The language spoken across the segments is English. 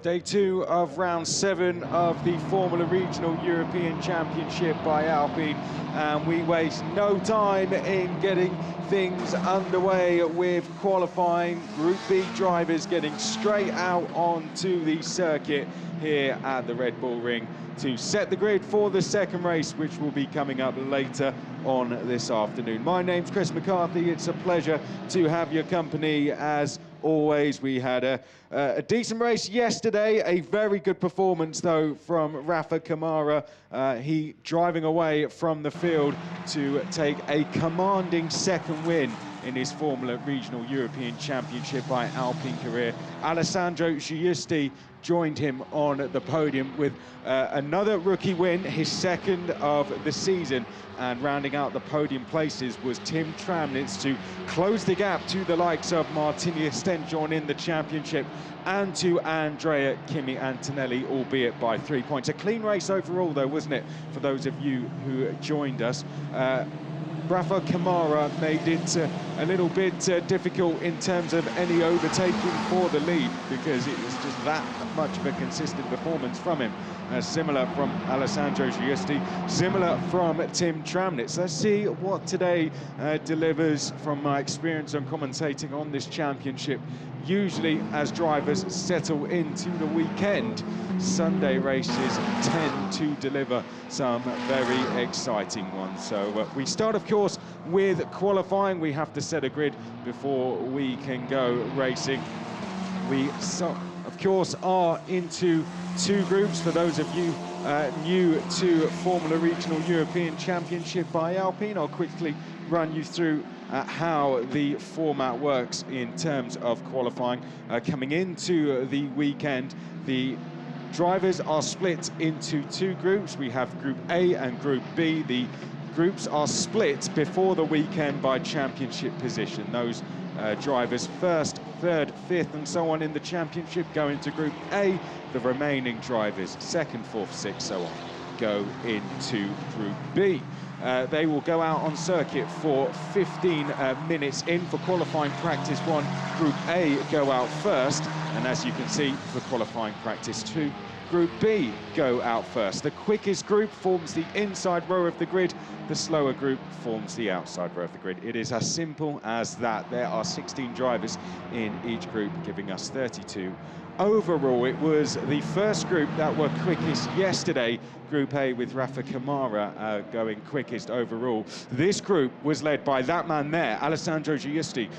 Day 2 of round 7 of the Formula Regional European Championship by Alpine, and we waste no time in getting things underway with qualifying. Group B drivers getting straight out onto the circuit here at the Red Bull Ring to set the grid for the second race, which will be coming up later on this afternoon. My name's Chris McCarthy. It's a pleasure to have your company as always. We had a decent race yesterday, a very good performance though from Rafa Kamara. He driving away from the field to take a commanding second win in his Formula Regional European Championship by Alpine career. Alessandro Giusti joined him on the podium with another rookie win, his second of the season. And rounding out the podium places was Tim Tramnitz to close the gap to the likes of Martina Stenjon in the championship and to Andrea Kimi Antonelli, albeit by 3 points. A clean race overall though, wasn't it, for those of you who joined us? Rafa Kamara made it a little bit difficult in terms of any overtaking for the lead, because it was just that much of a consistent performance from him. Similar from Alessandro Giusti, similar from Tim Tramnitz. Let's see what today delivers from my experience on commentating on this championship. Usually, as drivers settle into the weekend, Sunday races tend to deliver some very exciting ones. So we start, of course, with qualifying. We have to set a grid before we can go racing. We, of course, are into two groups. For those of you new to Formula Regional European Championship by Alpine, I'll quickly run you through how the format works in terms of qualifying. Coming into the weekend, the drivers are split into two groups. We have Group A and Group B. The groups are split before the weekend by championship position. Those drivers first, third, fifth and so on in the championship go into Group A. The remaining drivers second, fourth, sixth, so on, go into Group B. They will go out on circuit for 15 minutes in for qualifying practice 1. Group A go out first, and as you can see, for qualifying practice 2, Group B go out first. The quickest group forms the inside row of the grid. The slower group forms the outside row of the grid. It is as simple as that. There are 16 drivers in each group, giving us 32 overall. It was the first group that were quickest yesterday. Group A with Rafa Kamara going quickest overall. This group was led by that man there, Alessandro Giusti,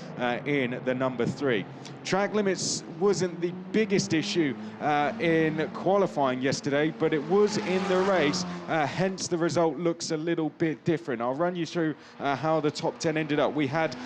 in the number 3. Track limits wasn't the biggest issue in qualifying yesterday, but it was in the race, hence the result looks a little bit different. I'll run you through how the top 10 ended up. We had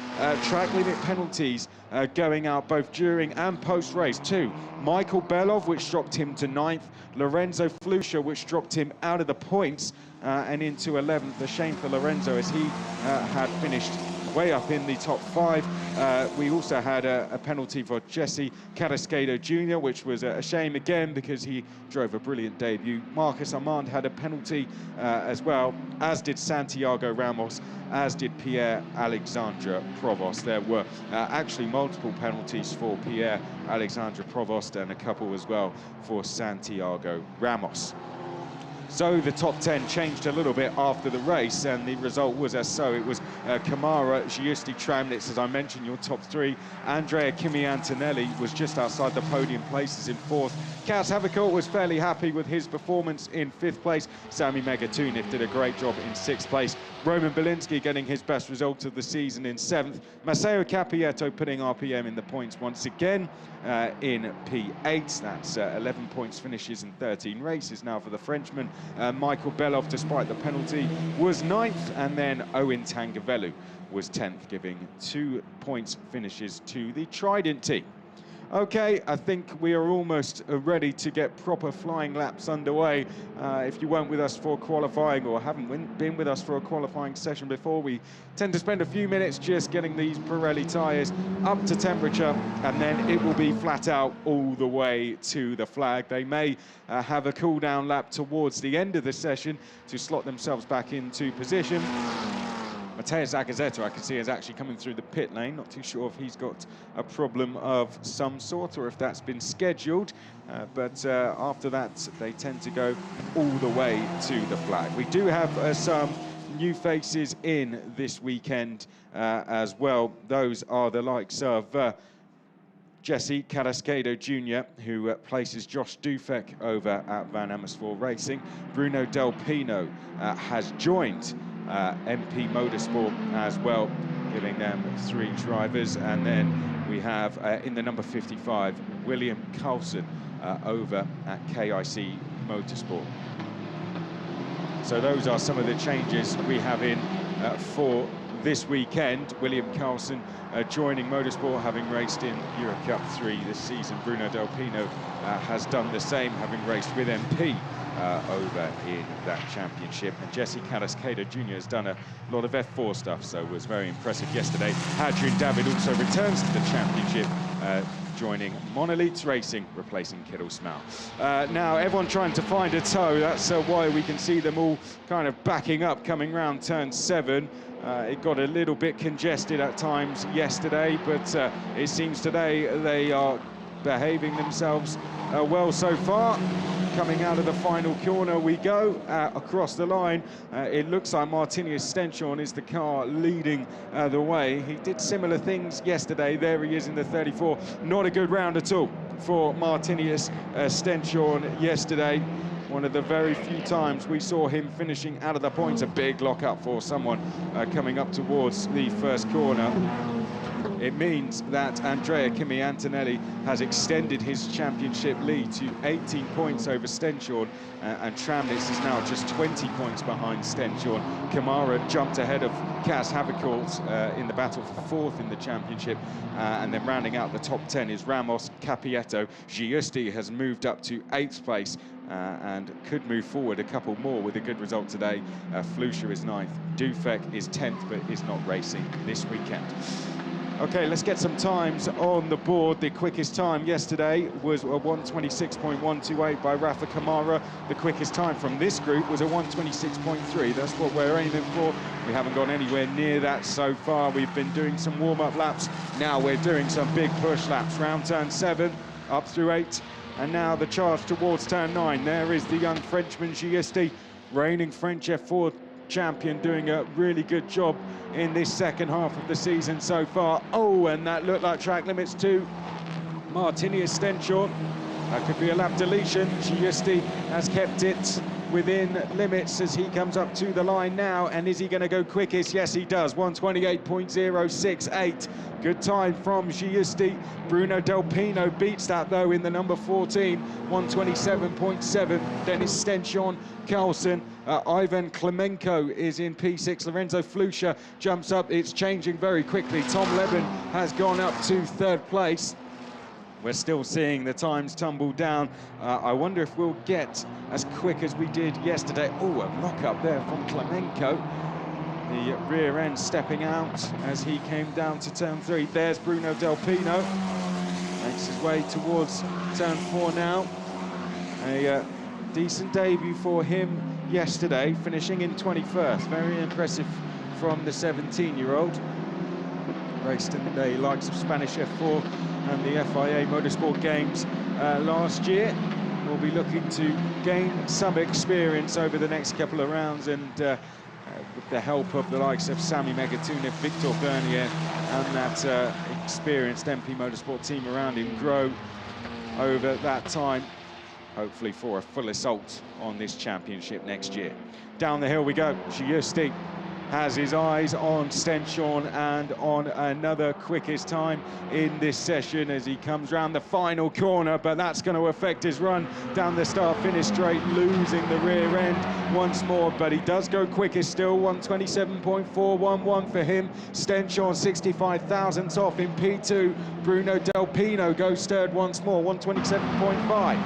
track limit penalties going out both during and post-race. 2, Michael Belov, which dropped him to 9th, Lorenzo Flusha, which dropped him out of the points and into 11th. A shame for Lorenzo, as he had finished way up in the top 5. We also had a penalty for Jesse Carrasquedo Jr., which was a shame again because he drove a brilliant debut. Marcus Armand had a penalty as well, as did Santiago Ramos, as did Pierre-Alexandre Provost. There were actually multiple penalties for Pierre-Alexandre Provost and a couple as well for Santiago Ramos. So the top 10 changed a little bit after the race, and the result was as so. It was Kamara, Giusti, Tramnitz, as I mentioned, your top 3. Andrea Kimi Antonelli was just outside the podium places in 4th. Kaz Havercourt was fairly happy with his performance in 5th place. Sami Megatunov did a great job in 6th place. Roman Belinsky getting his best result of the season in 7th. Matteo Cappietto putting RPM in the points once again in P8. That's 11 points finishes in 13 races now for the Frenchman. Michael Belov, despite the penalty, was 9th, and then Owen Tangavelu was 10th, giving 2 points finishes to the Trident team. Okay, I think we are almost ready to get proper flying laps underway. If you weren't with us for qualifying or haven't been with us for a qualifying session before, we tend to spend a few minutes just getting these Pirelli tyres up to temperature, and then it will be flat out all the way to the flag. They may have a cool down lap towards the end of the session to slot themselves back into position. Matteo Zagazetto, I can see, is actually coming through the pit lane. Not too sure if he's got a problem of some sort or if that's been scheduled. But after that, they tend to go all the way to the flag. We do have some new faces in this weekend as well. Those are the likes of Jesse Carrasquedo Jr., who places Josh Dufek over at Van Amersfoort Racing. Bruno Del Pino has joined MP Motorsport as well, giving them 3 drivers. And then we have in the number 55, William Carlson over at KIC Motorsport. So those are some of the changes we have in for this weekend. William Carlson joining Motorsport, having raced in Euro Cup 3 this season. Bruno Del Pino has done the same, having raced with MP over in that championship. And Jesse Carrasquedo Jr. has done a lot of F4 stuff, so was very impressive yesterday. Hadrian David also returns to the championship, joining Monolith Racing, replacing Kirill Smau. Now, everyone trying to find a toe. That's why we can see them all kind of backing up, coming round turn 7. It got a little bit congested at times yesterday, but it seems today they are behaving themselves well so far. Coming out of the final corner we go, across the line. It looks like Martinius Stenchorn is the car leading the way. He did similar things yesterday. There he is in the 34. Not a good round at all for Martinius Stenchorn yesterday. One of the very few times we saw him finishing out of the points. A big lock-up for someone coming up towards the first corner. It means that Andrea Kimi Antonelli has extended his championship lead to 18 points over Stenchorn, and Tramnitz is now just 20 points behind Stenchorn. Kamara jumped ahead of Kaz Havercourt in the battle for 4th in the championship, and then rounding out the top 10 is Ramos Capieto. Giusti has moved up to 8th place and could move forward a couple more with a good result today. Flusha is 9th. Dufek is 10th, but is not racing this weekend. Okay, let's get some times on the board. The quickest time yesterday was a 1:26.128 by Rafa Kamara. The quickest time from this group was a 1:26.3. That's what we're aiming for. We haven't gone anywhere near that so far. We've been doing some warm-up laps. Now we're doing some big push laps. Round turn 7, up through 8. And now the charge towards turn 9. There is the young Frenchman Giusti, reigning French F4 champion, doing a really good job in this second half of the season so far. Oh, and that looked like track limits to Martinius Stenchorn. That could be a lap deletion. Giusti has kept it within limits as he comes up to the line now. And is he going to go quickest? Yes, he does. 1:28.068. Good time from Giusti. Bruno Del Pino beats that, though, in the number 14. 1:27.7. Dennis Stenchorn, Carlson. Ivan Klemenko is in P6. Lorenzo Flusha jumps up. It's changing very quickly. Tom Leben has gone up to 3rd place. We're still seeing the times tumble down. I wonder if we'll get as quick as we did yesterday. Oh, a lock-up there from Klemenko. The rear end stepping out as he came down to turn 3. There's Bruno Del Pino. Makes his way towards turn 4 now. A decent debut for him yesterday, finishing in 21st. Very impressive from the 17-year-old. Raced in the likes of Spanish F4 and the FIA Motorsport Games last year. We'll be looking to gain some experience over the next couple of rounds, and with the help of the likes of Sami Megatunic, Victor Bernier, and that experienced MP Motorsport team around him, grow over that time, hopefully for a full assault on this championship next year. Down the hill we go. Giusti has his eyes on Stenchorn and on another quickest time in this session as he comes round the final corner, but that's going to affect his run down the start-finish straight, losing the rear end once more, but he does go quickest still. 1:27.411 for him. Stenchorn 65 thousandths off in P2. Bruno Del Pino goes third once more, 1:27.5.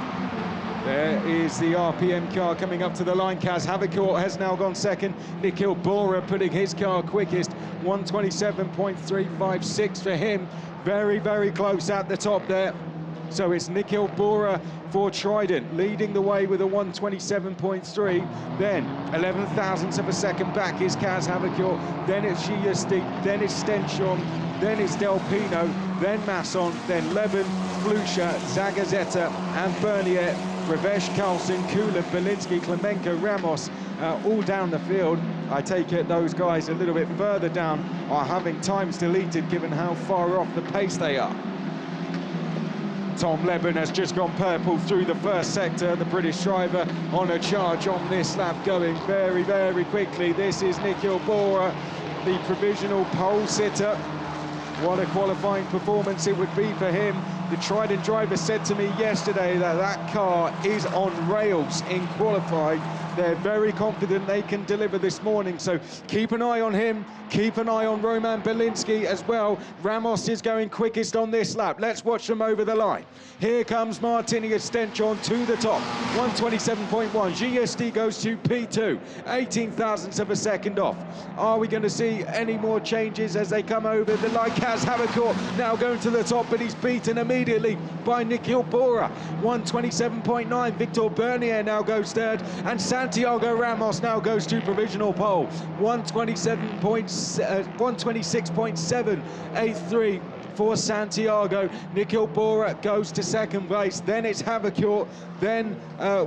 There is the RPM car coming up to the line. Kaz Havercourt has now gone second. Nikhil Bora putting his car quickest. 1:27.356 for him. Very, very close at the top there. So it's Nikhil Bora for Trident, leading the way with a 1:27.3. Then 11 thousandths of a second back is Kaz Havakor. Then it's Giusti, then it's Stenchon, then it's Delpino, then Masson, then Levin, Flusha, Zagazeta and Bernier, Ravesh, Carlson, Kulin, Belinsky, Klemenko, Ramos, all down the field. I take it those guys a little bit further down are having times deleted given how far off the pace they are. Tom Leben has just gone purple through the first sector. The British driver on a charge on this lap, going very, very quickly. This is Nikhil Bora, the provisional pole sitter. What a qualifying performance it would be for him. The Trident driver said to me yesterday that that car is on rails in qualifying. They're very confident they can deliver this morning, so keep an eye on him. Keep an eye on Roman Belinsky as well. Ramos is going quickest on this lap. Let's watch them over the line. Here comes Martini Stenchon to the top, 1:27.1. Giusti goes to P2, 18 thousandths of a second off. Are we going to see any more changes as they come over the line? Kaz Havakor now going to the top, but he's beaten immediately by Nikhil Bora, 1:27.9. Victor Bernier now goes third, and Santiago Ramos now goes to provisional pole, 1:26.783 for Santiago. Nikhil Bora goes to second place, then it's Havakor, then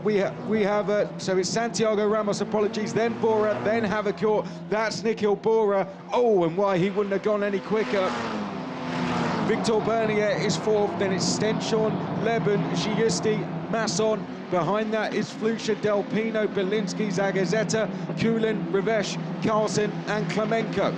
we have so it's Santiago Ramos, apologies, then Bora, then Havakor. That's Nikhil Bora. Oh, and why he wouldn't have gone any quicker. Victor Bernier is fourth, then it's Stenchon, Leben, Giusti, Masson. Behind that is Flusha, Delpino, Belinsky, Zagazeta, Kulin, Ravesh, Carlson and Klemenko.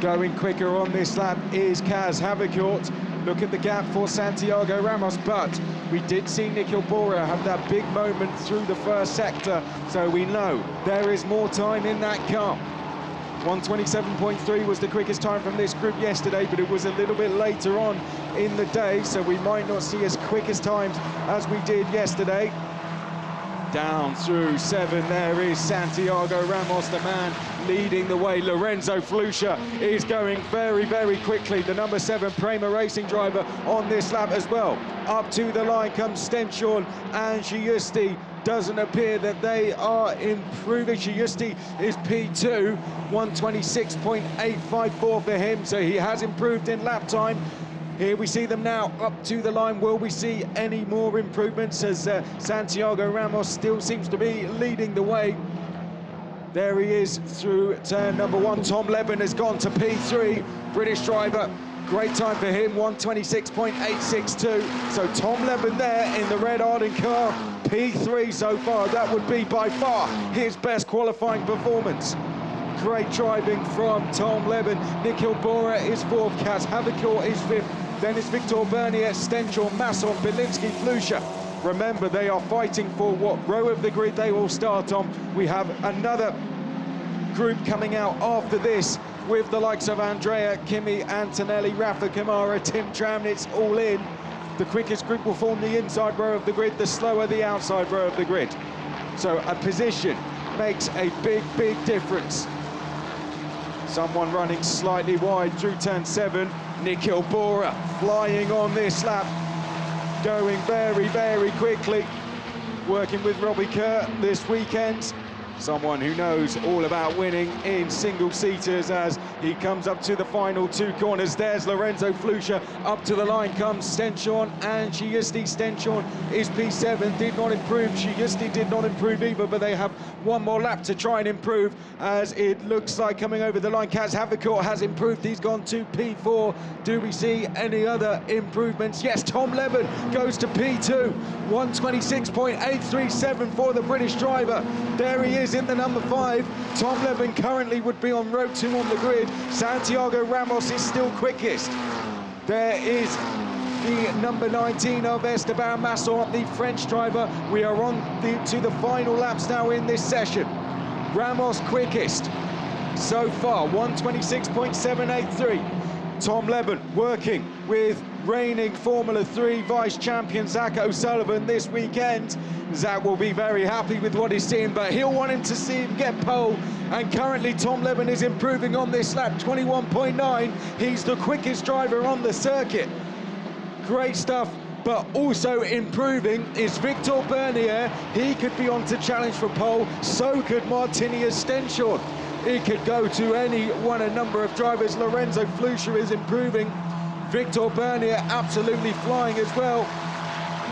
Going quicker on this lap is Kaz Havakor. Look at the gap for Santiago Ramos, but we did see Nikhil Bora have that big moment through the first sector, so we know there is more time in that car. 1:27.3 was the quickest time from this group yesterday, but it was a little bit later on in the day, so we might not see as quick as times as we did yesterday. Down through 7, there is Santiago Ramos, the man leading the way. Lorenzo Flusha is going very, very quickly. The number 7 Prema Racing driver on this lap as well. Up to the line comes Stenchon and Giusti. Doesn't appear that they are improving. Giusti is P2, 1:26.854 for him, so he has improved in lap time. Here we see them now up to the line. Will we see any more improvements as Santiago Ramos still seems to be leading the way? There he is through turn number 1. Tom Leben has gone to P3, British driver. Great time for him, 1:26.862. So Tom Leben there in the red Arden car, P3 so far. That would be by far his best qualifying performance. Great driving from Tom Leben. Nikhil Bora is 4th, Kaz Havakor is 5th. Then it's Victor Bernier, Stenchon, Masson, Belinsky, Flusha. Remember, they are fighting for what row of the grid they will start on. We have another group coming out after this with the likes of Andrea, Kimi, Antonelli, Rafa Kamara, Tim Tramnitz all in. The quickest group will form the inside row of the grid, the slower the outside row of the grid. So a position makes a big, big difference. Someone running slightly wide through turn 7. Nikhil Bora flying on this lap, going very, very quickly. Working with Robbie Kerr this weekend. Someone who knows all about winning in single-seaters as he comes up to the final 2 corners. There's Lorenzo Flusha. Up to the line comes Stenchon and Giusti. Stenchon is P7, did not improve. Giusti did not improve either, but they have one more lap to try and improve as it looks like coming over the line. Kaz Havakor has improved. He's gone to P4. Do we see any other improvements? Yes, Tom Leben goes to P2. 1:26.837 for the British driver. There he is in the number 5. Tom Leben currently would be on row 2 on the grid. Santiago Ramos is still quickest. There is the number 19 of Esteban Masson, the French driver. We are on to the final laps now in this session. Ramos quickest so far, 1:26.783. Tom Leben working with reigning Formula 3 vice-champion Zach O'Sullivan this weekend. Zach will be very happy with what he's seeing, but he'll want him to see him get pole. And currently Tom Leben is improving on this lap, 21.9. He's the quickest driver on the circuit. Great stuff but also improving is Victor Bernier. He could be on to challenge for pole, so could Martinius Stenshorn. It could go to a number of drivers. Lorenzo Flusha is improving. Victor Bernier absolutely flying as well.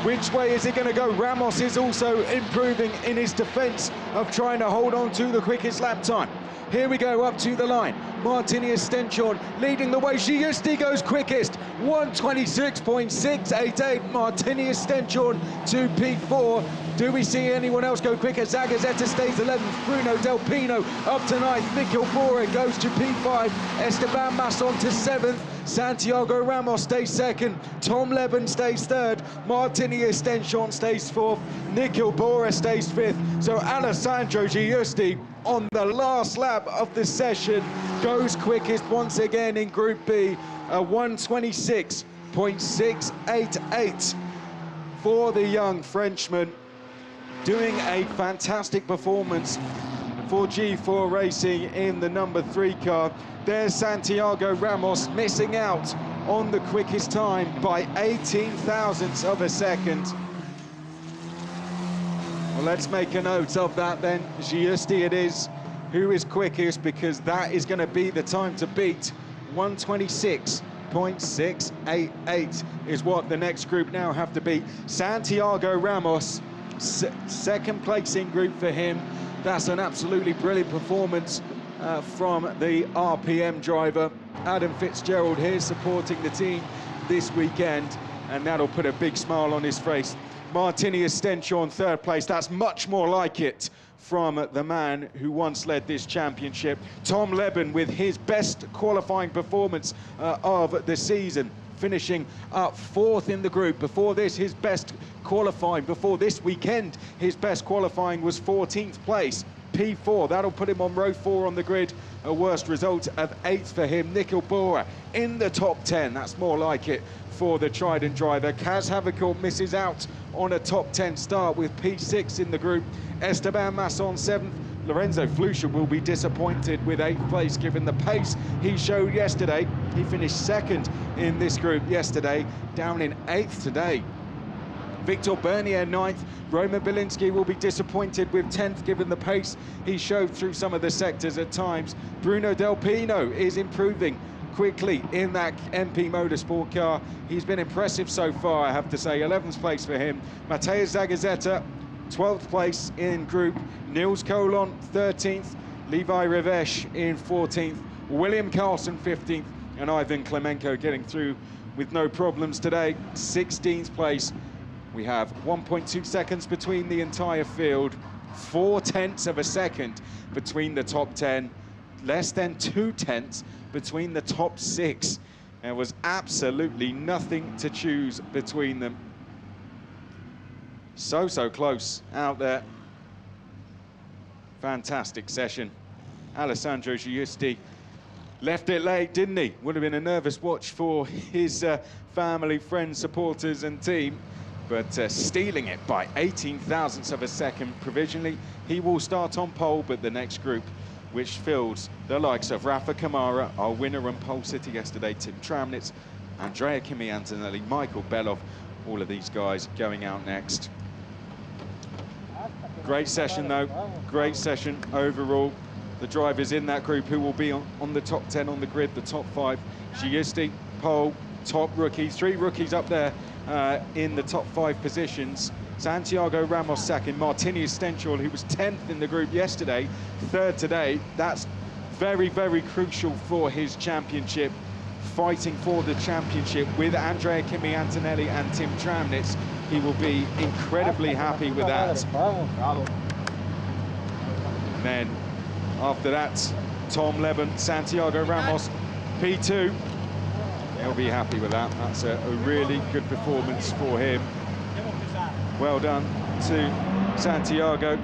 Which way is it going to go? Ramos is also improving in his defense of trying to hold on to the quickest lap time. Here we go, up to the line. Martinius Stenshorn leading the way. Giusti goes quickest, 1:26.688. Martinius Stenshorn to P4. Do we see anyone else go quicker? Zagazzetta stays 11th. Bruno Del Pino up to 9th. Mikel Bora goes to P5. Esteban Masson to 7th. Santiago Ramos stays 2nd. Tom Leben stays 3rd. Martinius Stenshorn stays 4th. Mikel Bora stays 5th. So Alessandro Giusti on the last lap of the session goes quickest once again in Group B, a 1:26.688 for the young Frenchman, doing a fantastic performance for G4 Racing in the number 3 car. There's Santiago Ramos missing out on the quickest time by 18 thousandths of a second. Well, let's make a note of that then. Giusti it is who is quickest, because that is going to be the time to beat. 1:26.688 is what the next group now have to beat. Santiago Ramos, second place in group for him. That's an absolutely brilliant performance from the RPM driver. Adam Fitzgerald here supporting the team this weekend, and that'll put a big smile on his face. Martinius Stenshorn, 3rd place. That's much more like it from the man who once led this championship. Tom Leben with his best qualifying performance of the season, finishing up 4th in the group. Before this, his best qualifying, before this weekend, his best qualifying was 14th place. P4, that'll put him on row 4 on the grid. A worst result of 8th for him. Mikel Bora in the top 10, that's more like it for the Trident driver. Kaz Havercourt misses out on a top 10 start with P6 in the group. Esteban Masson 7th. Lorenzo Flusha will be disappointed with 8th place given the pace he showed yesterday. He finished 2nd in this group yesterday, down in 8th today. Victor Bernier 9th. Roman Bielinski will be disappointed with 10th given the pace he showed through some of the sectors at times. Bruno Del Pino is improving quickly in that MP Motorsport car. He's been impressive so far, I have to say. 11th place for him. Mateusz Zagazzetta, 12th place in group. Nils Colon, 13th. Levi Revesh in 14th. William Carlson, 15th. And Ivan Klemenko getting through with no problems today. 16th place. We have 1.2 seconds between the entire field. 0.4 of a second between the top 10. Less than 0.2 between the top 6. There was absolutely nothing to choose between them. So close out there. Fantastic session. Alessandro Giusti left it late, didn't he? Would have been a nervous watch for his family, friends, supporters and team. But stealing it by 18 thousandths of a second provisionally. He will start on pole, but the next group, which fills the likes of Rafa Kamara, our winner on Pole City yesterday, Tim Tramnitz, Andrea Kimi Antonelli, Michael Belov, all of these guys going out next. Great session though, great session overall. The drivers in that group who will be on the top 10 on the grid, the top 5. Giusti, pole, top rookie, 3 rookies up there in the top 5 positions. Santiago Ramos 2nd, Martinius Stenshorn, who was 10th in the group yesterday, 3rd today. That's very crucial for his championship. Fighting for the championship with Andrea Kimi Antonelli and Tim Tramnitz. He will be incredibly happy with that. And then after that, Tom Leben, Santiago Ramos, P2. He'll be happy with that. That's a really good performance for him. Well done to Santiago.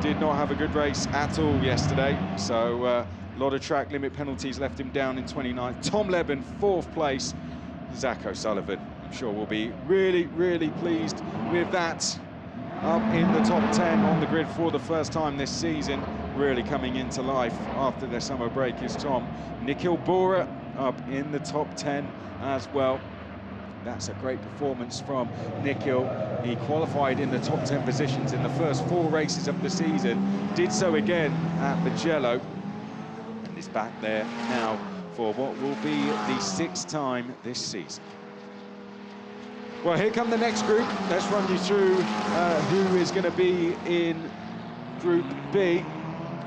Did not have a good race at all yesterday, so a lot of track limit penalties left him down in 29th. Tom Leben, 4th place. Zach O'Sullivan, I'm sure will be really pleased with that. Up in the top 10 on the grid for the first time this season, really coming into life after their summer break is Tom. Mikel Bora up in the top 10 as well. That's a great performance from Nikhil. He qualified in the top 10 positions in the first 4 races of the season, did so again at Mugello, and is back there now for what will be the 6th time this season. Well, here come the next group. Let's run you through who is going to be in Group B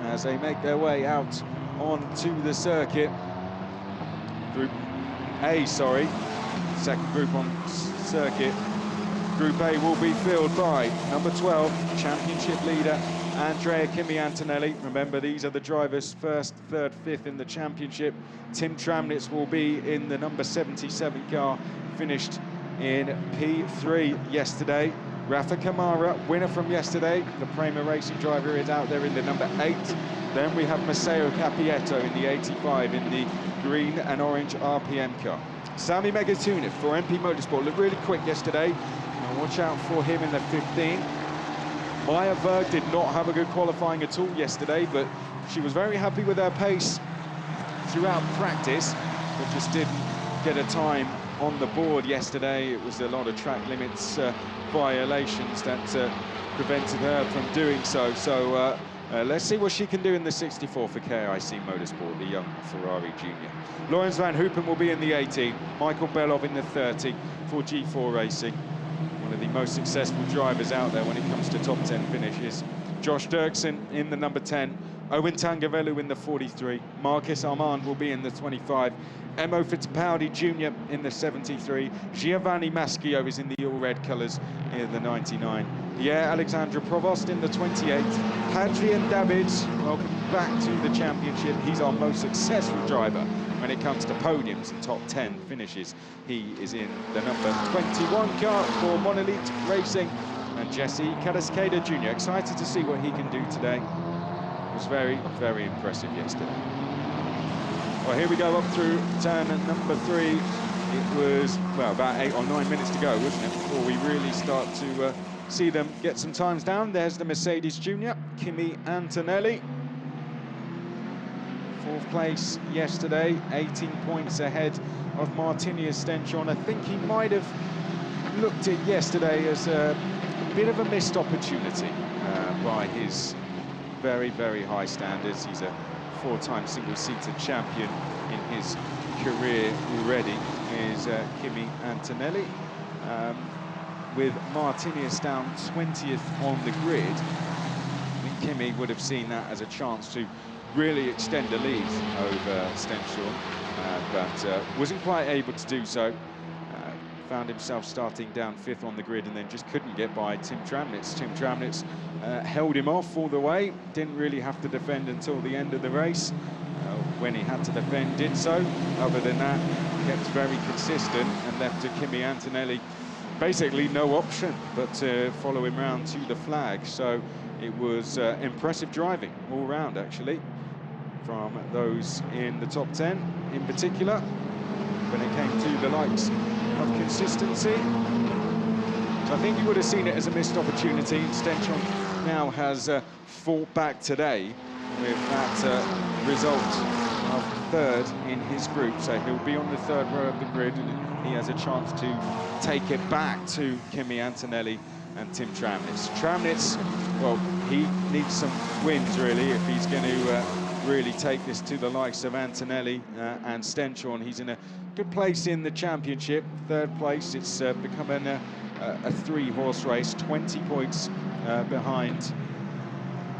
as they make their way out onto the circuit. Group A, sorry, second group on circuit. Group A will be filled by number 12, championship leader Andrea Kimi Antonelli. Remember, these are the drivers 1st, 3rd, 5th in the championship. Tim Tramnitz will be in the number 77 car, finished in P3 yesterday. Rafa Kamara, winner from yesterday, the Prema Racing driver, is out there in the number 8. Then we have Maceo Capietto in the 85 in the green and orange RPM car. Sami Megatunov for MP Motorsport looked really quick yesterday. Now watch out for him in the 15. Maya Berg did not have a good qualifying at all yesterday, but she was very happy with her pace throughout practice, but just didn't get a time on the board yesterday. It was a lot of track limits violations that prevented her from doing so. So let's see what she can do in the 64 for KIC Motorsport, the young Ferrari junior. Lawrence Van Hoopen will be in the 18, Michael Belov in the 30 for G4 Racing. One of the most successful drivers out there when it comes to top 10 finishes. Josh Dirksen in the number 10, Owen Tangavelu in the 43, Marcus Armand will be in the 25, Emo Fittipaldi Jr. in the 73, Giovanni Maschio is in the all-red colours in the 99, Pierre Alexandre Provost in the 28, Hadrian Davids, welcome back to the championship. He's our most successful driver when it comes to podiums and top 10 finishes. He is in the number 21 car for Monolith Racing, and Jesse Cadasqueda Jr. Excited to see what he can do today. Was very, very impressive yesterday. Well, here we go up through turn number 3. It was, well, about 8 or 9 minutes to go, wasn't it, before we really start to see them get some times down. There's the Mercedes Junior, Kimi Antonelli. 4th place yesterday, 18 points ahead of Martinius Stenchon. I think he might have looked at yesterday as a bit of a missed opportunity by his very, very high standards. He's a 4-time single-seater champion in his career already, is Kimi Antonelli. With Martinius down 20th on the grid, I think Kimi would have seen that as a chance to really extend the lead over Stenchon, but wasn't quite able to do so. Found himself starting down 5th on the grid and then just couldn't get by Tim Tramnitz. Tim Tramnitz held him off all the way, didn't really have to defend until the end of the race. When he had to defend, did so. Other than that, kept very consistent and left to Kimi Antonelli basically no option but to follow him round to the flag. So it was impressive driving all round, actually, from those in the top 10 in particular, when it came to the likes of consistency. So I think you would have seen it as a missed opportunity. Stenchon now has fought back today with that result of 3rd in his group. So he'll be on the 3rd row of the grid and he has a chance to take it back to Kimi Antonelli and Tim Tramnitz. Tramnitz, well, he needs some wins really if he's going to really take this to the likes of Antonelli and Stenchon. He's in a good place in the championship, 3rd place. It's becoming a 3-horse race, 20 points behind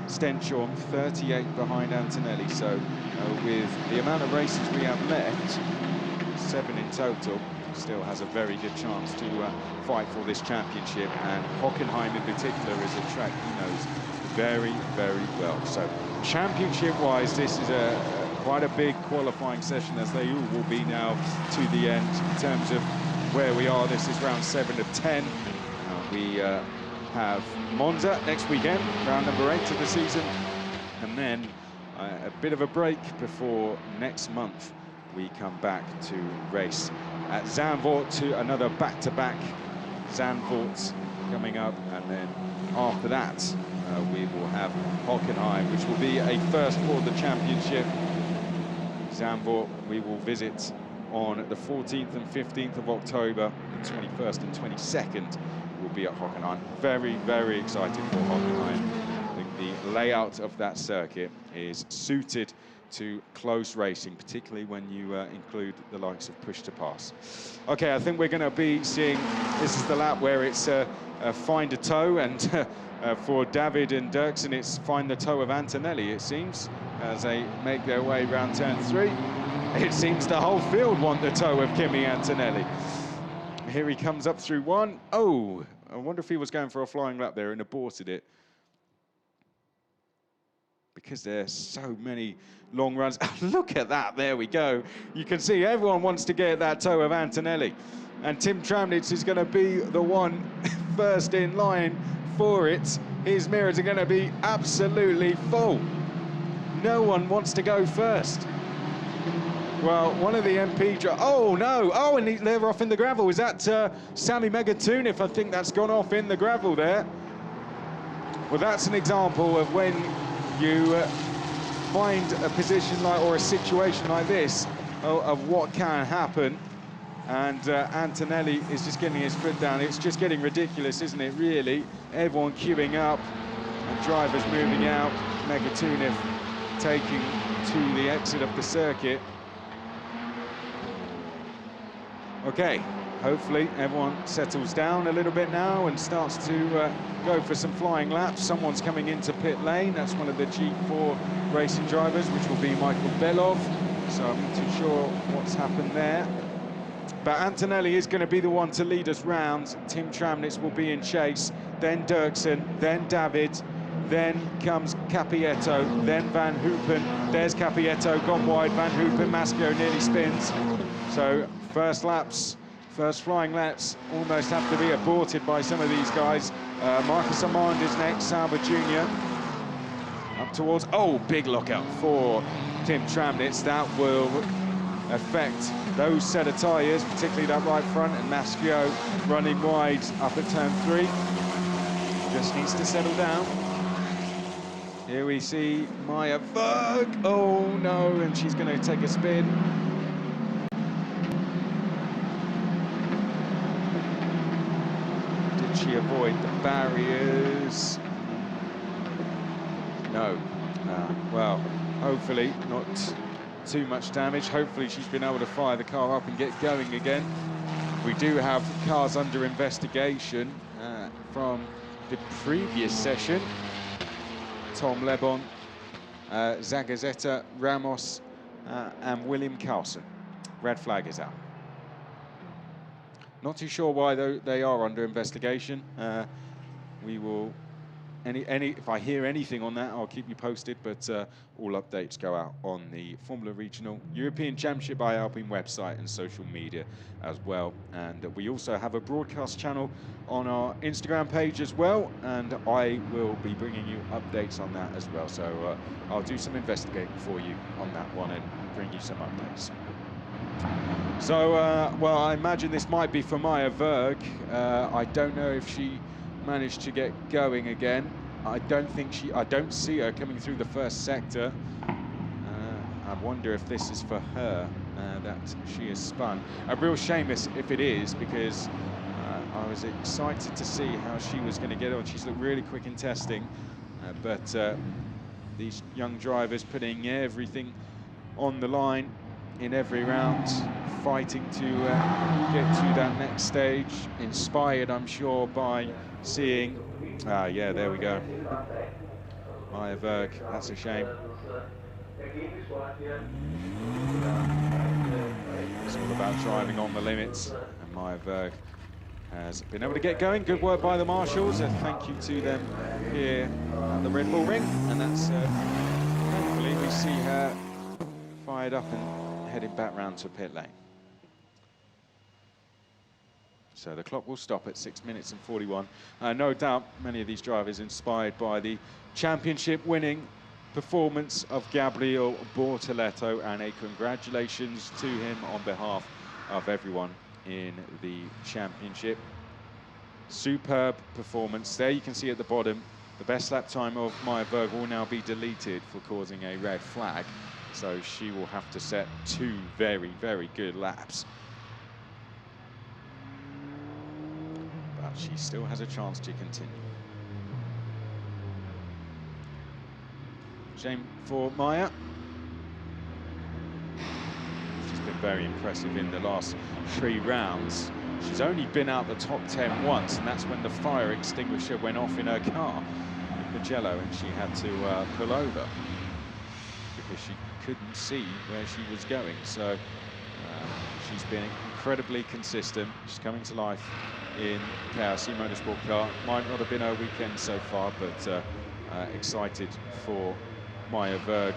Stenchon, 38 behind Antonelli. So with the amount of races we have left, 7 in total, still has a very good chance to fight for this championship. And Hockenheim in particular is a track he knows very, very well. So championship-wise, this is quite a big qualifying session, as they all will be now to the end. In terms of where we are, this is round 7 of 10. We have Monza next weekend, round number 8 of the season, and then a bit of a break before next month we come back to race at Zandvoort, to another back-to-back Zandvoorts coming up, and then after that we will have Hockenheim, which will be a first for the championship. Zandvoort we will visit on the 14th and 15th of October, the 21st and 22nd will be at Hockenheim. Very, very excited for Hockenheim. I think the layout of that circuit is suited to close racing, particularly when you include the likes of push to pass. Okay, I think we're going to be seeing, this is the lap where it's find a toe, and for David and Dirksen, it's find the toe of Antonelli, it seems, as they make their way round turn 3. It seems the whole field want the toe of Kimi Antonelli. Here he comes up through 1. Oh, I wonder if he was going for a flying lap there and aborted it, because there's so many long runs. Look at that, there we go. You can see everyone wants to get that toe of Antonelli. And Tim Tramnitz is going to be the one first in line for it. His mirrors are going to be absolutely full. No one wants to go first. Well, one of the MP... Oh, no. Oh, and they're off in the gravel. Is that Sami Megatuniff? I think that's gone off in the gravel there. Well, that's an example of when you find a position like, or a situation like this, of what can happen. And Antonelli is just getting his foot down. It's just getting ridiculous, isn't it, really? Everyone queuing up and drivers moving out. Megatuniff taking to the exit of the circuit. Okay, hopefully everyone settles down a little bit now and starts to go for some flying laps. Someone's coming into pit lane. That's one of the G4 racing drivers, which will be Michael Belov. So I'm not too sure what's happened there. But Antonelli is going to be the one to lead us round. Tim Tramnitz will be in chase, then Dirksen, then David, then comes Capietto, then Van Hoopen. There's Capietto gone wide, Van Hoopen, Maschio nearly spins. So first laps, first flying laps almost have to be aborted by some of these guys. Marcus Armand is next, Sauber Jr. Up towards, oh, big lockout for Tim Tramnitz. That will affect those set of tyres, particularly that right front, and Maschio running wide up at turn 3. Just needs to settle down. Here we see Maya Berg. Oh no, and she's going to take a spin. Did she avoid the barriers? No. Well, hopefully not too much damage. Hopefully she's been able to fire the car up and get going again. We do have cars under investigation from the previous session. Tom Lebon, Zagazeta, Ramos, and William Carlson. Red flag is out. Not too sure why they are under investigation. We will, if I hear anything on that, I'll keep you posted, but all updates go out on the Formula Regional European Championship by Alpine website and social media as well. And we also have a broadcast channel on our Instagram page as well, and I will be bringing you updates on that as well. So I'll do some investigating for you on that one and bring you some updates. So, well, I imagine this might be for Maya Berg. I don't know if she managed to get going again. I don't see her coming through the first sector. I wonder if this is for her, that she has spun. A real shame if it is, because I was excited to see how she was going to get on. She's looked really quick in testing, but these young drivers putting everything on the line in every round, fighting to get to that next stage, inspired, I'm sure, by seeing, yeah, there we go. Maya Berg, that's a shame. It's all about driving on the limits, and Maya Berg has been able to get going. Good work by the marshals, and thank you to them here at the Red Bull Ring. And that's, hopefully we see her fired up and heading back round to pit lane. So the clock will stop at 6 minutes and 41. No doubt many of these drivers inspired by the championship winning performance of Gabriel Bortoleto, and a congratulations to him on behalf of everyone in the championship. Superb performance. There you can see at the bottom, the best lap time of Maya Berg will now be deleted for causing a red flag. So she will have to set 2 very, very good laps. she still has a chance to continue. Shame for Maya. She's been very impressive in the last 3 rounds. She's only been out the top 10 once, and that's when the fire extinguisher went off in her car, Mugello, and she had to pull over because she couldn't see where she was going. So she's been incredibly consistent. She's coming to life in KRC Motorsport car. Might not have been her weekend so far, but excited for Maya Berg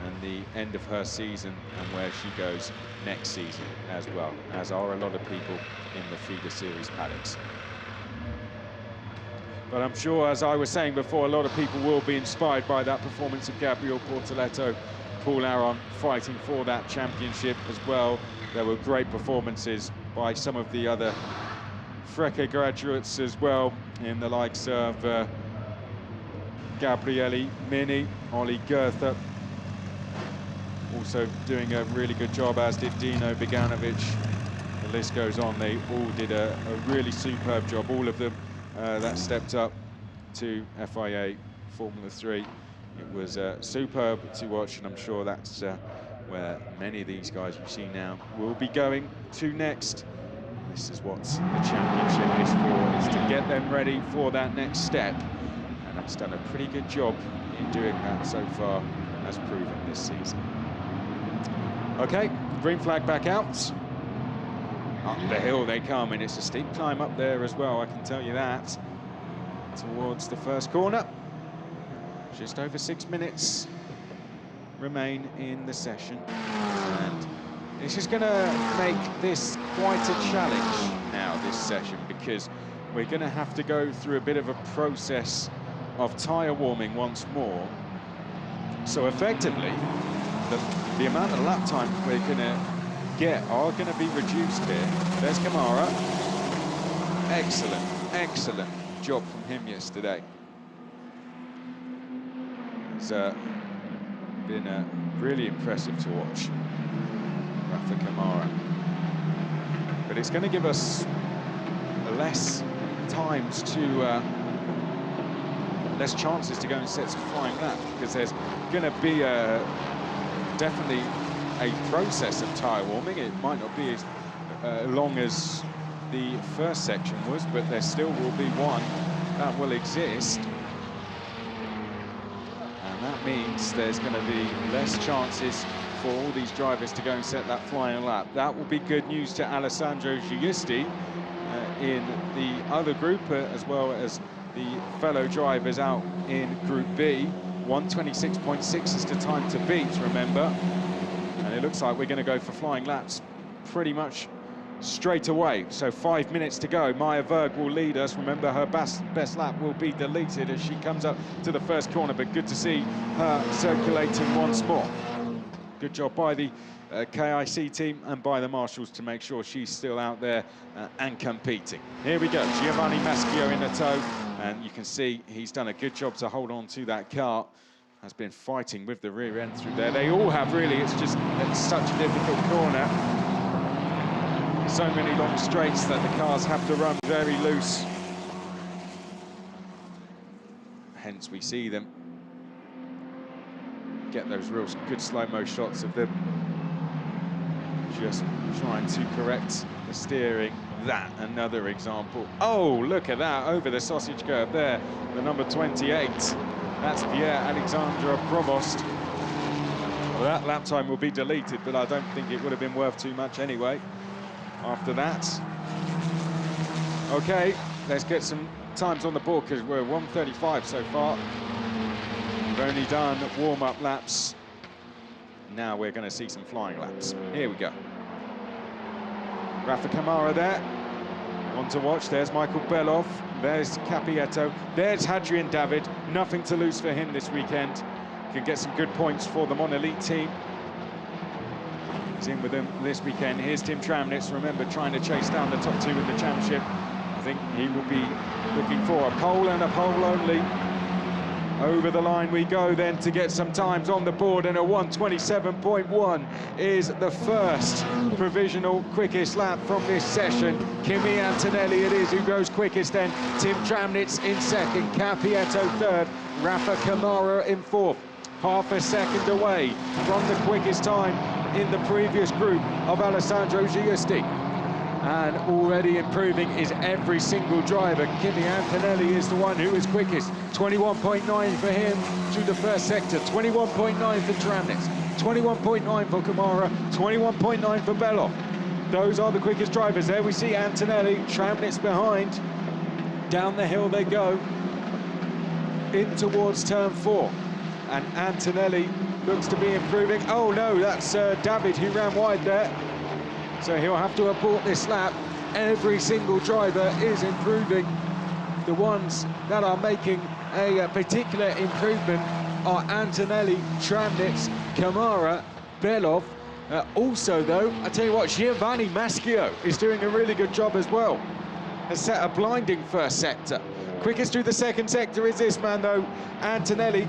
and the end of her season and where she goes next season as well, as are a lot of people in the feeder series paddocks. But I'm sure, as I was saying before, a lot of people will be inspired by that performance of Gabriel Portoletto, Paul Aron fighting for that championship as well. There were great performances by some of the other FRECA graduates as well, in the likes of Gabriele Mini, Ollie Goethe, also doing a really good job, as did Dino Beganovic. The list goes on. They all did a really superb job, all of them that stepped up to FIA Formula 3. It was superb to watch, and I'm sure that's where many of these guys you see now will be going to next. This is what the championship is for, is to get them ready for that next step. And it's done a pretty good job in doing that so far, as proven this season. Okay, green flag back out. Up the hill they come, and it's a steep climb up there as well, I can tell you that. Towards the first corner. Just over 6 minutes remain in the session. And it's just going to make this quite a challenge now, this session, because we're going to have to go through a bit of a process of tyre warming once more. So effectively, the amount of lap time we're going to get are going to be reduced here. There's Kamara. Excellent, excellent job from him yesterday. It's been really impressive to watch, Rafa Kamara. But it's going to give us less times to less chances to go and set some flying laps, because there's going to be definitely a process of tyre warming. It might not be as long as the first section was, but there still will be one that will exist. And that means there's going to be less chances for all these drivers to go and set that flying lap. That will be good news to Alessandro Giusti in the other group, as well as the fellow drivers out in Group B. 1:26.6 is the time to beat, remember. And it looks like we're going to go for flying laps pretty much straight away. So 5 minutes to go. Maya Berg will lead us. Remember, her best lap will be deleted as she comes up to the first corner, but good to see her circulating once more. Good job by the KIC team and by the marshals to make sure she's still out there and competing. Here we go, Giovanni Maschio in the tow, and you can see he's done a good job to hold on to that car. Has been fighting with the rear end through there. They all have, really. It's just such a difficult corner. So many long straights that the cars have to run very loose. Hence we see them get those real good slow-mo shots of them just trying to correct the steering. That, another example. Oh, look at that, over the sausage curve there, the number 28. That's Pierre-Alexandre Provost. Well, that lap time will be deleted, but I don't think it would have been worth too much anyway after that. Okay, let's get some times on the board, because we're 1:35 so far. We've only done warm-up laps. Now we're going to see some flying laps. Here we go. Rafa Kamara there. On to watch. There's Michael Belov. There's Capietto. There's Hadrian David. Nothing to lose for him this weekend. Can get some good points for the Monolith team. He's in with them this weekend. Here's Tim Tramnitz. Remember, trying to chase down the top two in the championship. I think he will be looking for a pole and a pole only. Over the line we go then to get some times on the board, and a 1:27.1 is the first provisional quickest lap from this session. Kimi Antonelli it is who goes quickest then, Tim Tramnitz in second, Cappietto third, Rafa Kamara in fourth. Half a second away from the quickest time in the previous group of Alessandro Giusti. And already improving is every single driver. Kimi Antonelli is the one who is quickest. 21.9 for him through the first sector, 21.9 for Tramnitz, 21.9 for Kamara, 21.9 for Belov. Those are the quickest drivers. There we see Antonelli, Tramnitz behind. Down the hill they go, in towards turn 4. And Antonelli looks to be improving. Oh no, that's David who ran wide there. So he'll have to abort this lap. Every single driver is improving. The ones that are making a particular improvement are Antonelli, Tramnitz, Kamara, Belov. Also though, I tell you what, Giovanni Maschio is doing a really good job as well. Has set a blinding first sector. Quickest through the second sector is this man though, Antonelli.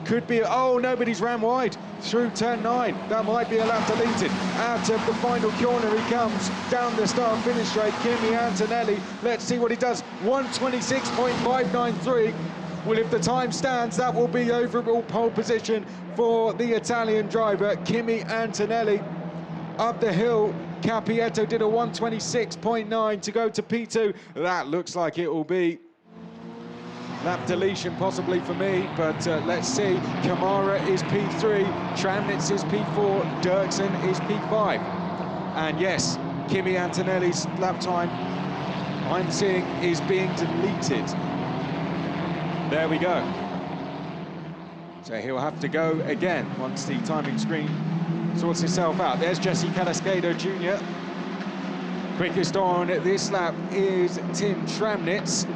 Could be, oh, nobody's ran wide through turn 9. That might be a lap deleted. Out of the final corner he comes, down the start finish straight, Kimi Antonelli. Let's see what he does, 1:26.593. Well, if the time stands, that will be overall pole position for the Italian driver, Kimi Antonelli. Up the hill, Cappietto did a 1:26.9 to go to P2. That looks like it will be lap deletion possibly for me, but let's see. Kamara is P3, Tramnitz is P4, Dirksen is P5. And yes, Kimi Antonelli's lap time I'm seeing is being deleted. There we go. So he'll have to go again once the timing screen sorts itself out. There's Jesse Calascado Jr. Quickest on this lap is Tim Tramnitz,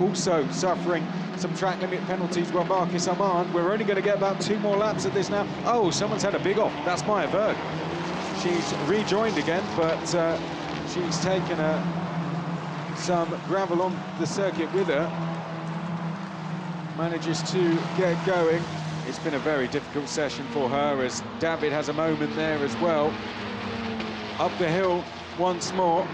also suffering some track limit penalties were Marcus Armand. We're only going to get about 2 more laps of this now. Oh, someone's had a big off. That's Maya Berg. She's rejoined again, but she's taken some gravel on the circuit with her. Manages to get going. It's been a very difficult session for her, as David has a moment there as well. Up the hill once more.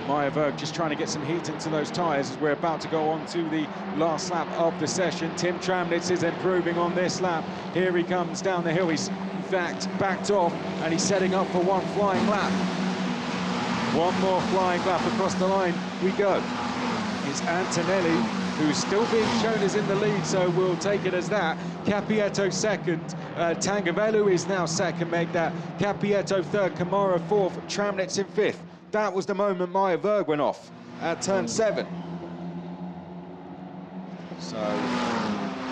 Maya Berg just trying to get some heat into those tyres as we're about to go on to the last lap of the session. Tim Tramnitz is improving on this lap. Here he comes down the hill. He's in fact backed off and he's setting up for one flying lap. One more flying lap across the line we go. It's Antonelli who's still being shown as in the lead, so we'll take it as that. Cappietto second, Tangavelu is now second, make that. Cappietto third, Kamara fourth, Tramnitz in fifth. That was the moment Maya Berg went off at turn 7. So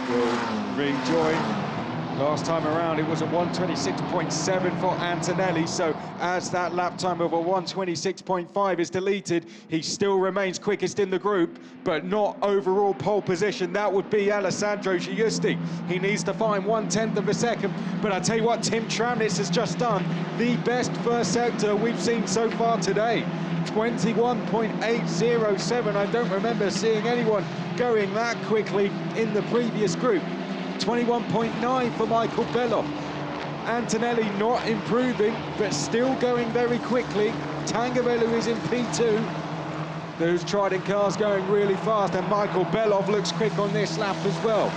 we'll rejoin. Last time around, it was a 1:26.7 for Antonelli. So as that lap time of a 1:26.5 is deleted, he still remains quickest in the group, but not overall pole position. That would be Alessandro Giusti. He needs to find 1/10 of a second. But I tell you what, Tim Tramnitz has just done the best first sector we've seen so far today. 21.807. I don't remember seeing anyone going that quickly in the previous group. 21.9 for Michael Belov. Antonelli not improving, but still going very quickly. Tangavelu is in P2. Those Trident cars going really fast, and Michael Belov looks quick on this lap as well.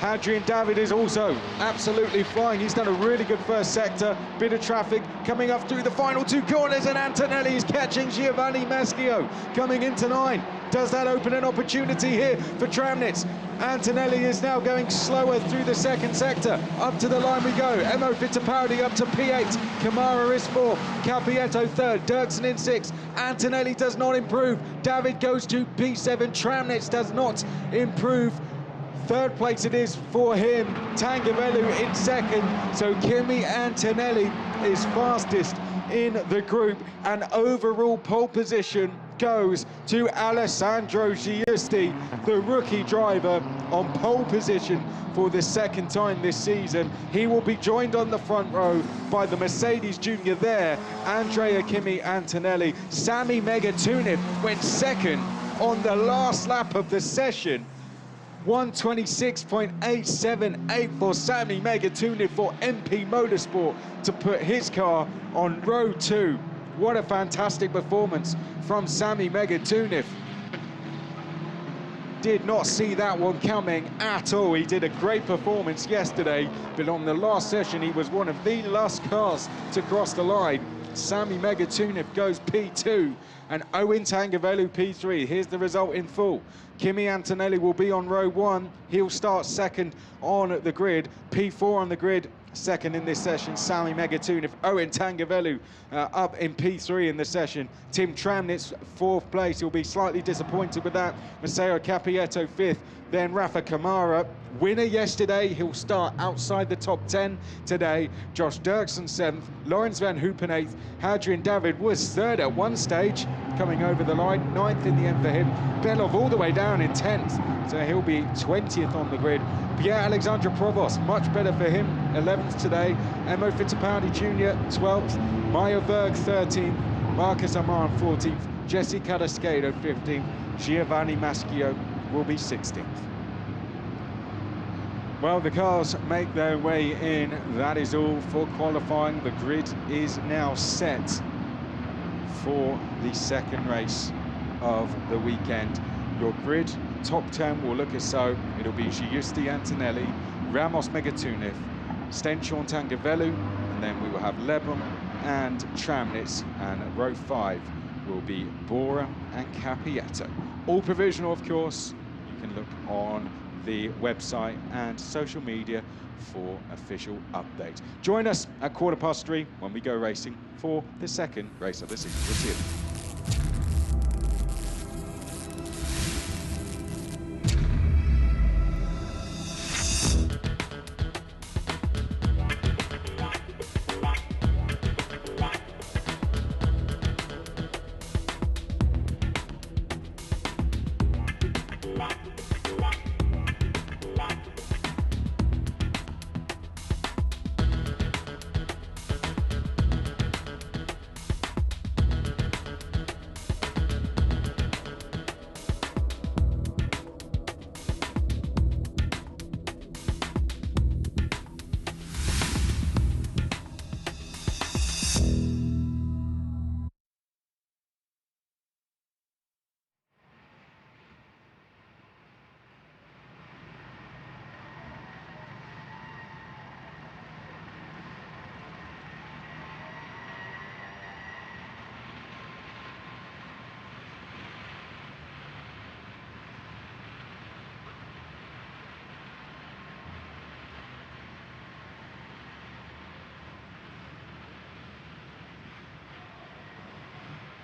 Hadrian David is also absolutely flying. He's done a really good first sector. Bit of traffic coming up through the final 2 corners, and Antonelli is catching Giovanni Maschio coming into 9. Does that open an opportunity here for Tramnitz? Antonelli is now going slower through the second sector. Up to the line we go. Emo Fittipaldi up to P8. Kamara is 4th. Cappietto 3rd. Dirksen in 6th. Antonelli does not improve. David goes to P7. Tramnitz does not improve. 3rd place it is for him. Tangavelu in 2nd. So Kimi Antonelli is fastest in the group, and overall pole position goes to Alessandro Giusti, the rookie driver, on pole position for the 2nd time this season. He will be joined on the front row by the Mercedes Junior there, Andrea Kimi Antonelli. Sami Megatuniv went 2nd on the last lap of the session. 1:26.878 for Sami Megatunic for MP Motorsport to put his car on row 2. What a fantastic performance from Sami Megatunic. Did not see that one coming at all. He did a great performance yesterday, but on the last session, he was one of the last cars to cross the line. Sami Megatunic goes P2 and Owen Tangavelu P3. Here's the result in full. Kimi Antonelli will be on row 1. He'll start second on the grid. P4 on the grid, second in this session. Sami Megatunic, Owen Tangavelu up in P3 in the session. Tim Tramnitz, 4th place. He'll be slightly disappointed with that. Matteo Capietto, 5th. Then Rafa Kamara, winner yesterday. He'll start outside the top 10 today. Josh Dirksen, 7th. Lawrence Van Hoopen, 8th. Hadrian David was 3rd at one stage, coming over the line. 9th in the end for him. Belov all the way down in 10th, so he'll be 20th on the grid. Pierre-Alexandre Provost, much better for him. 11th today. Emo Fittipaldi Jr., 12th. Maya Berg, 13th. Marcus Amar, 14th. Jesse Cadascado, 15th. Giovanni Maschio will be 16th. Well, the cars make their way in. That is all for qualifying. The grid is now set for the second race of the weekend. Your grid, top 10 will look as so. It'll be Giusti Antonelli, Ramos Megatunic, Stenchon Tangavelu, and then we will have Lebron and Tramnitz, and row 5 will be Bora and Capietto. All provisional, of course. You can look on the website and social media for official updates. Join us at 3:15 when we go racing for the second race of the season. We'll see you.